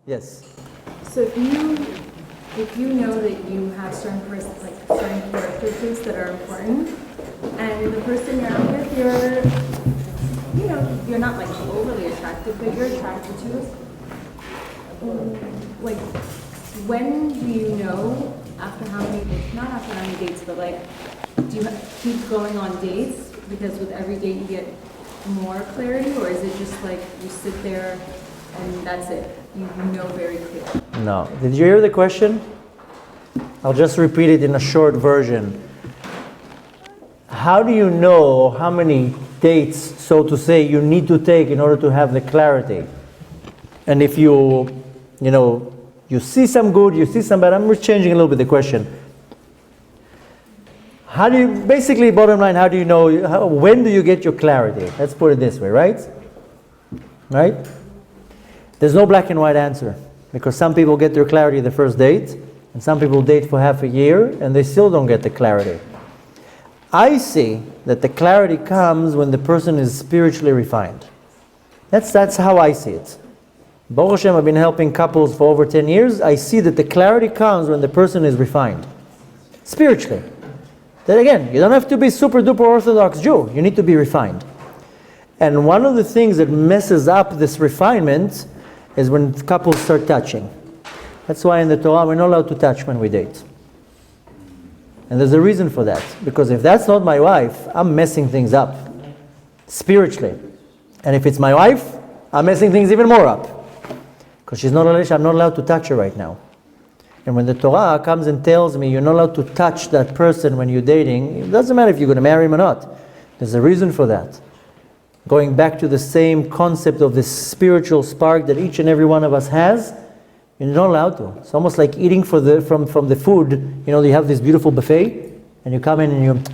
Yes. So if you know that you have certain certain characteristics that are important, and the person you're out with, you're not like overly attractive, but you're attracted to us. Like, when do you know after how many dates? Not after how many dates, but like, do you keep going on dates because with every date you get more clarity, or is it just like you sit there and that's it? You know very clear. No. Did you hear the question? I'll just repeat it in a short version. How do you know how many dates, so to say, you need to take in order to have the clarity? And if you see some good, you see some bad. I'm changing a little bit the question. How do you, basically, bottom line, how do you know, when do you get your clarity? Let's put it this way, right? Right? There's no black and white answer, because some people get their clarity the first date, and some people date for half a year, and they still don't get the clarity. I see that the clarity comes when the person is spiritually refined. That's how I see it. Baruch Hashem, I've been helping couples for over 10 years. I see that the clarity comes when the person is refined. Spiritually. Then again, you don't have to be super duper Orthodox Jew. You need to be refined. And one of the things that messes up this refinement is when couples start touching. That's why in the Torah we're not allowed to touch when we date. And there's a reason for that. Because if that's not my wife, I'm messing things up. Spiritually. And if it's my wife, I'm messing things even more up. Because she's not allowed, I'm not allowed to touch her right now. And when the Torah comes and tells me you're not allowed to touch that person when you're dating, it doesn't matter if you're going to marry him or not. There's a reason for that. Going back to the same concept of this spiritual spark that each and every one of us has, you're not allowed to. It's almost like eating from the food. You have this beautiful buffet, and you come in and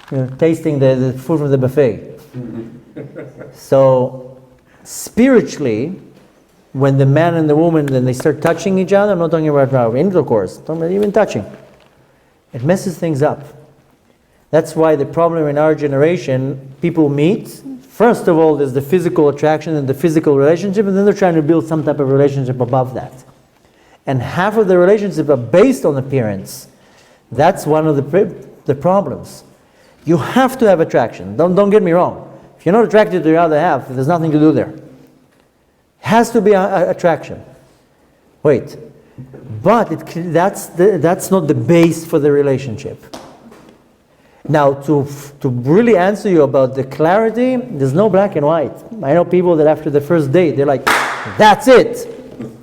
you're tasting the food from the buffet. So, spiritually, when the man and the woman, then they start touching each other, I'm not talking about intercourse, I'm talking about even touching. It messes things up. That's why the problem in our generation, people meet, first of all, there's the physical attraction and the physical relationship, and then they're trying to build some type of relationship above that. And half of the relationships are based on appearance. That's one of the problems. You have to have attraction. Don't get me wrong. If you're not attracted to your other half, there's nothing to do there. Has to be attraction. Wait. But that's not the base for the relationship. Now, to really answer you about the clarity, there's no black and white. I know people that after the first date, they're like, that's it.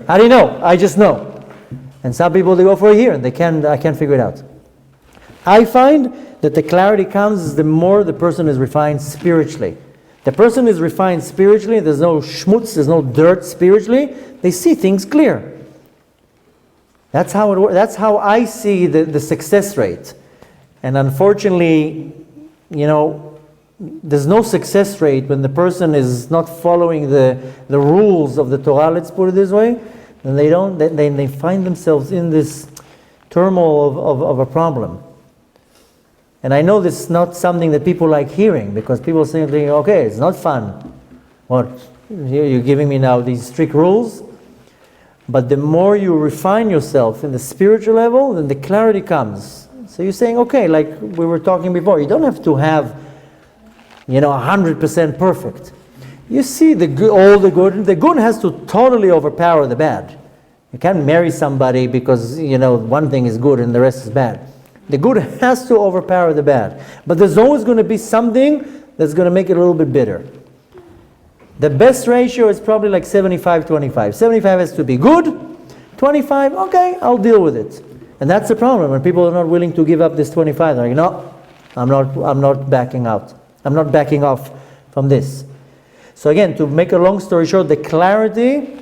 How do you know? I just know. And some people, they go for a year and I can't figure it out. I find that the clarity comes the more the person is refined spiritually. The person is refined spiritually, there's no schmutz, there's no dirt spiritually, they see things clear. That's how it works. That's how I see the success rate. And unfortunately, there's no success rate when the person is not following the rules of the Torah, let's put it this way, then they find themselves in this turmoil of a problem. And I know this is not something that people like hearing, because people think, okay, it's not fun. What, you're giving me now these strict rules? But the more you refine yourself in the spiritual level, then the clarity comes. So you're saying, okay, like we were talking before, you don't have to have, 100% perfect. You see all the good. The good has to totally overpower the bad. You can't marry somebody because, one thing is good and the rest is bad. The good has to overpower the bad. But there's always going to be something that's going to make it a little bit bitter. The best ratio is probably like 75-25. 75 has to be good. 25, okay, I'll deal with it. And that's the problem. When people are not willing to give up this 25, they're like, no, I'm not backing out. I'm not backing off from this. So again, to make a long story short, the clarity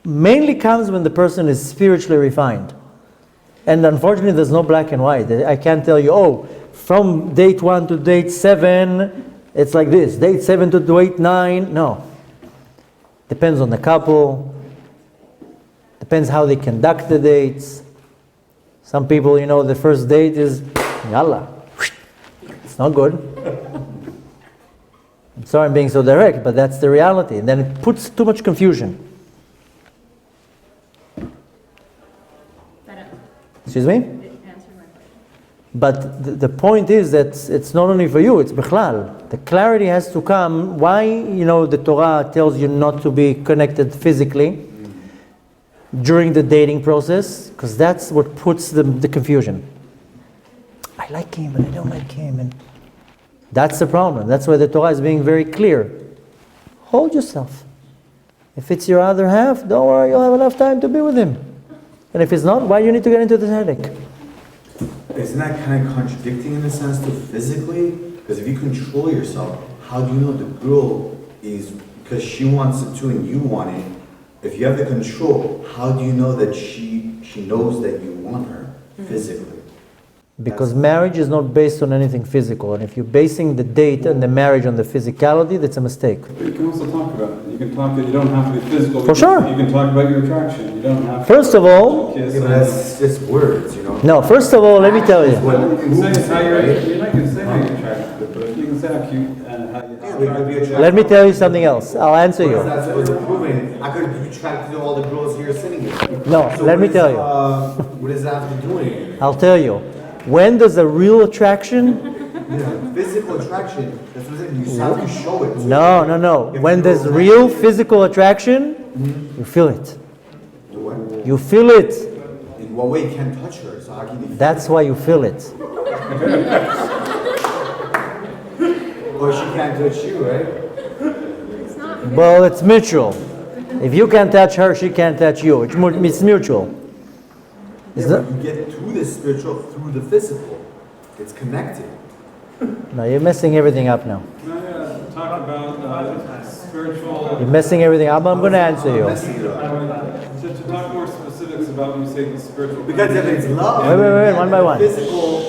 mainly comes when the person is spiritually refined. And unfortunately, there's no black and white. I can't tell you, from date 1 to date 7, it's like this. Date 7 to date 9. No. Depends on the couple. Depends how they conduct the dates. Some people, the first date is, yalla. It's not good. I'm sorry I'm being so direct, but that's the reality. And then it puts too much confusion. Excuse me? It answered my question. But the point is that it's not only for you, it's bichlal. The clarity has to come. Why, the Torah tells you not to be connected physically during the dating process? Because that's what puts the confusion. I like him, but I don't like him. And that's the problem. That's why the Torah is being very clear. Hold yourself. If it's your other half, don't worry, you'll have enough time to be with him. And if it's not, why do you need to get into this headache? Isn't that kind of contradicting in a sense to physically? Because if you control yourself, how do you know the girl is, because she wants it too and you want it, if you have the control, how do you know that she knows that you want her physically? Because marriage is not based on anything physical. And if you're basing the date and the marriage on the physicality, that's a mistake. But you can also talk about it. You can talk that you don't have to be physical. For sure. You can talk about your attraction. You don't have to. First of all, kiss. Yeah, but that's just words, no, first of all, let me tell you. You can say how you're not going to say how you're attracted, but you can say how cute and how you Let me tell you something else. I'll answer you. That's what's proving. I could be attracted to all the girls here sitting here. No, So let me what tell is, you. What does that have to do with it? I'll tell you. When does a real attraction? Yeah, physical attraction, that's what I'm saying. You have to show it. No. When there's real physical attraction, you feel it. What? You feel it. In what way? You can't touch her, so how can you? That's why you feel it. Or she can't touch you, right? It's not. Well, it's mutual. If you can't touch her, she can't touch you. It's mutual. Yeah, but you get to the spiritual through the physical. It's connected. No, you're messing everything up now. talk about spiritual. You're messing everything up. I'm going to answer you. Messing it up. To talk more specifics about when you say the spiritual. Because if it's love, Wait, one by one. physical,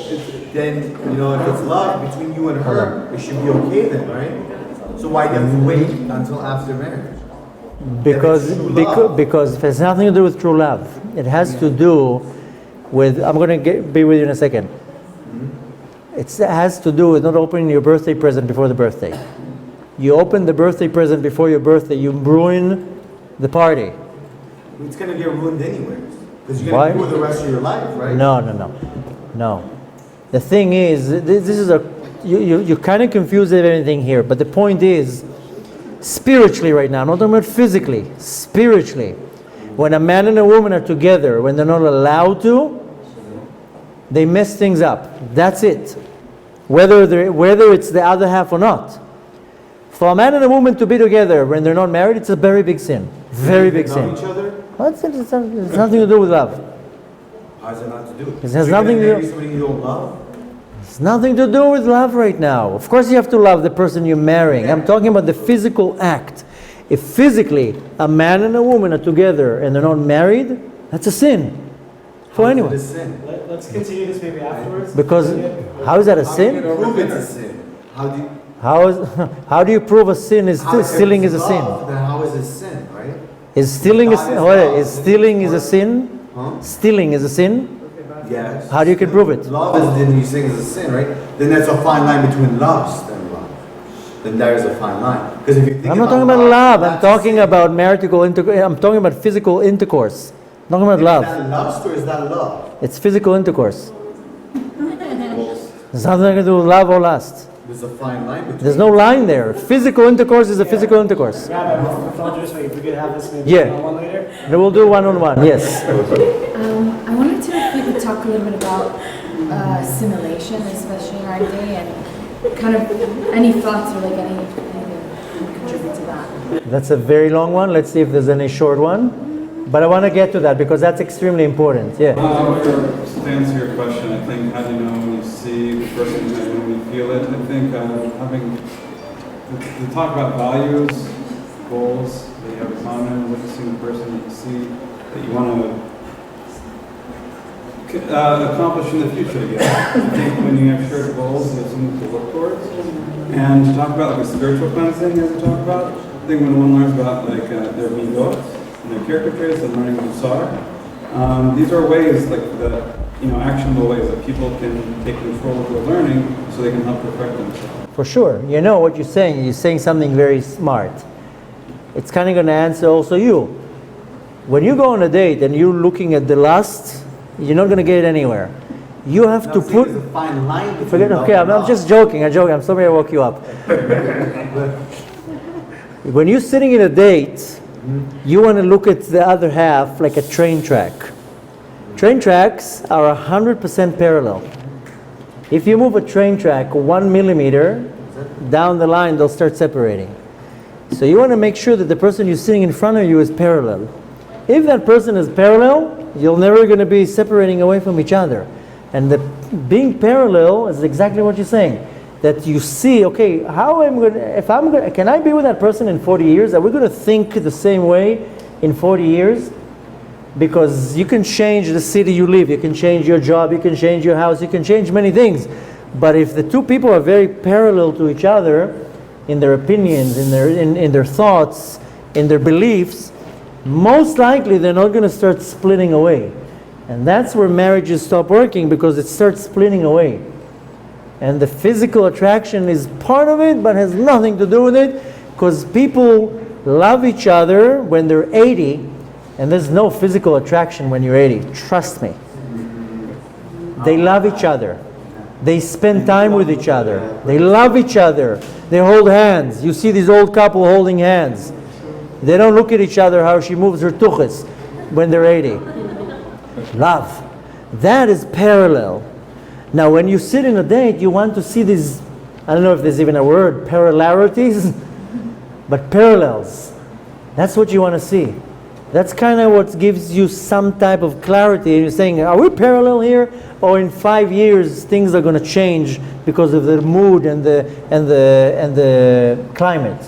then if it's love between you and her, it should be okay then, right? So why do you have to wait until after marriage? Because it has nothing to do with true love. It has to do with, I'm going to be with you in a second. It has to do with not opening your birthday present before the birthday. You open the birthday present before your birthday, you ruin the party. It's going to get ruined anyways. Because you're Why? going to do it the rest of your life, right? No. The thing is, this is you kind of confuse everything here, but the point is, spiritually right now, not only physically, spiritually, when a man and a woman are together, when they're not allowed to, they mess things up. That's it. Whether it's the other half or not. For a man and a woman to be together when they're not married, it's a very big sin. Very big sin. Each other? It's nothing to do with love. How does it not to do? It has nothing to do. Marry somebody you don't love? It's nothing to do with love right now. Of course you have to love the person you're marrying. I'm talking about the physical act. If physically a man and a woman are together and they're not married, that's a sin. For anyone. It's a sin. Let's continue this maybe afterwards. Because how is that a How do you sin? prove it's a sin? How do you prove a sin is stealing is a sin? Then how is it sin, right? Is stealing is stealing is a sin? Huh? Stealing is a sin? Yes. How do you can prove it? Love is then you saying is a sin, right? Then that's a fine line between lust and love. Then there is a fine line. Because if you think I'm not talking about love. I'm that's talking sin. about marital intercourse. I'm talking about physical intercourse. I'm talking about Is love. that lust or is that love? It's physical intercourse. There's nothing to do with love or lust. There's a fine line between. There's no line there. Physical intercourse is a physical intercourse. Rabbi, if we could have this maybe Yeah. one later. And we'll do one-on-one. Yes. I wanted to, if you could talk a little bit about assimilation, especially in our day, and kind of any thoughts or like anything that contribute to that. That's a very long one. Let's see if there's any short one. But I want to get to that because that's extremely important. Yeah. To answer your question, I think how do you know when you see the person and when you feel it? I think having to talk about values, goals that you have in common, witnessing the person that you see that you want to accomplish in the future together. I think when you have shared goals, there's something to work towards. And to talk about like spiritual cleansing, as we talk about, I think when one learns about like their midot and their character traits and learning Zohar, these are ways like the actionable ways that people can take control of their learning so they can help perfect themselves. For sure. You know what you're saying. You're saying something very smart. It's kind of going to answer also you. When you go on a date and you're looking at the lust you're not going to get anywhere. You have to put... There's a fine line between Forget, love okay, and I'm love. just joking. I'm sorry I woke you up. When you're sitting in a date, you want to look at the other half like a train track. Train tracks are 100% parallel. If you move a train track 1 millimeter down the line, they'll start separating. So you want to make sure that the person you're sitting in front of you is parallel. If that person is parallel, you're never going to be separating away from each other. And being parallel is exactly what you're saying. That you see, okay, can I be with that person in 40 years? Are we going to think the same way in 40 years? Because you can change the city you live, you can change your job, you can change your house, you can change many things. But if the two people are very parallel to each other in their opinions, in their thoughts, in their beliefs, most likely they're not going to start splitting away. And that's where marriages stop working, because it starts splitting away. And the physical attraction is part of it, but has nothing to do with it, because people love each other when they're 80, and there's no physical attraction when you're 80. Trust me. They love each other. They spend time with each other. They love each other. They hold hands. You see this old couple holding hands. They don't look at each other how she moves her tuchus when they're 80. Love. That is parallel. Now when you sit in a date, you want to see these, I don't know if there's even a word, parallelities, but parallels. That's what you want to see. That's kind of what gives you some type of clarity. You're saying, are we parallel here? Or in 5 years things are going to change because of the mood and the climate.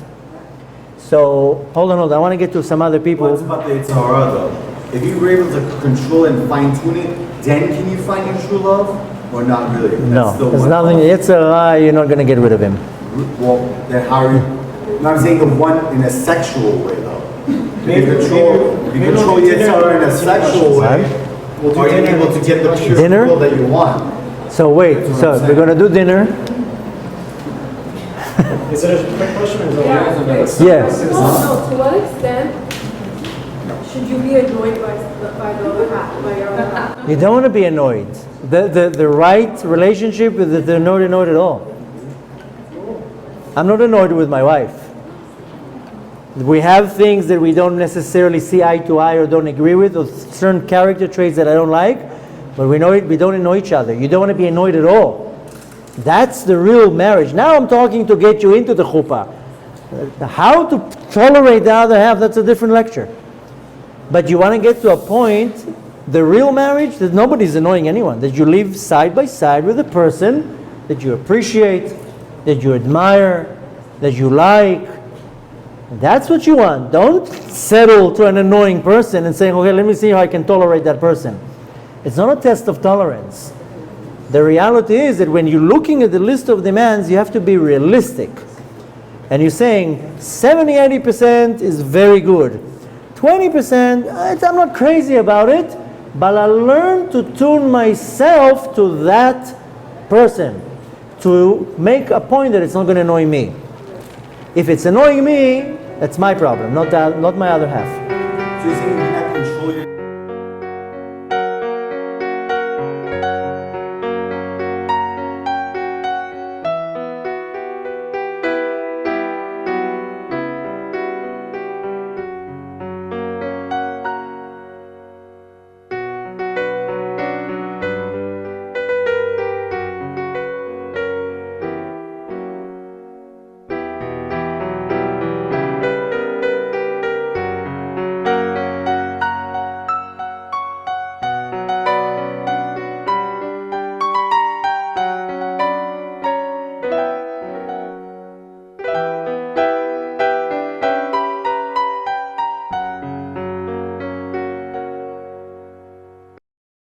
So hold on. I want to get to some other people. What's about the Torah though? If you were able to control and fine tune it, then can you find your true love? Or not really? No, there's nothing. It's a lie. You're not going to get rid of him. Well, then how are you? No, I'm saying the one in a if you control Yitzhar in a sexual way, are you able to get the pure Dinner? will that you want? So wait, so we're going to do dinner. Is it a quick question or is it Yes. No, to what extent should you be annoyed by the other half, by your other half? You don't want to be annoyed. The right relationship is that they're not annoyed at all. I'm not annoyed with my wife. We have things that we don't necessarily see eye to eye or don't agree with, or certain character traits that I don't like, but we don't annoy each other. You don't want to be annoyed at all. That's the real marriage. Now I'm talking to get you into the chuppah. How to tolerate the other half, that's a different lecture. But you want to get to a point, the real marriage, that nobody's annoying anyone, that you live side by side with a person that you appreciate, that you admire, that you like. That's what you want. Don't settle to an annoying person and say, okay, let me see how I can tolerate that person. It's not a test of tolerance. The reality is that when you're looking at the list of demands, you have to be realistic. And you're saying 70-80% is very good. 20%, I'm not crazy about it, but I learned to tune myself to that person to make a point that it's not going to annoy me. If it's annoying me, that's my problem, not my other half. So you're saying you cannot control your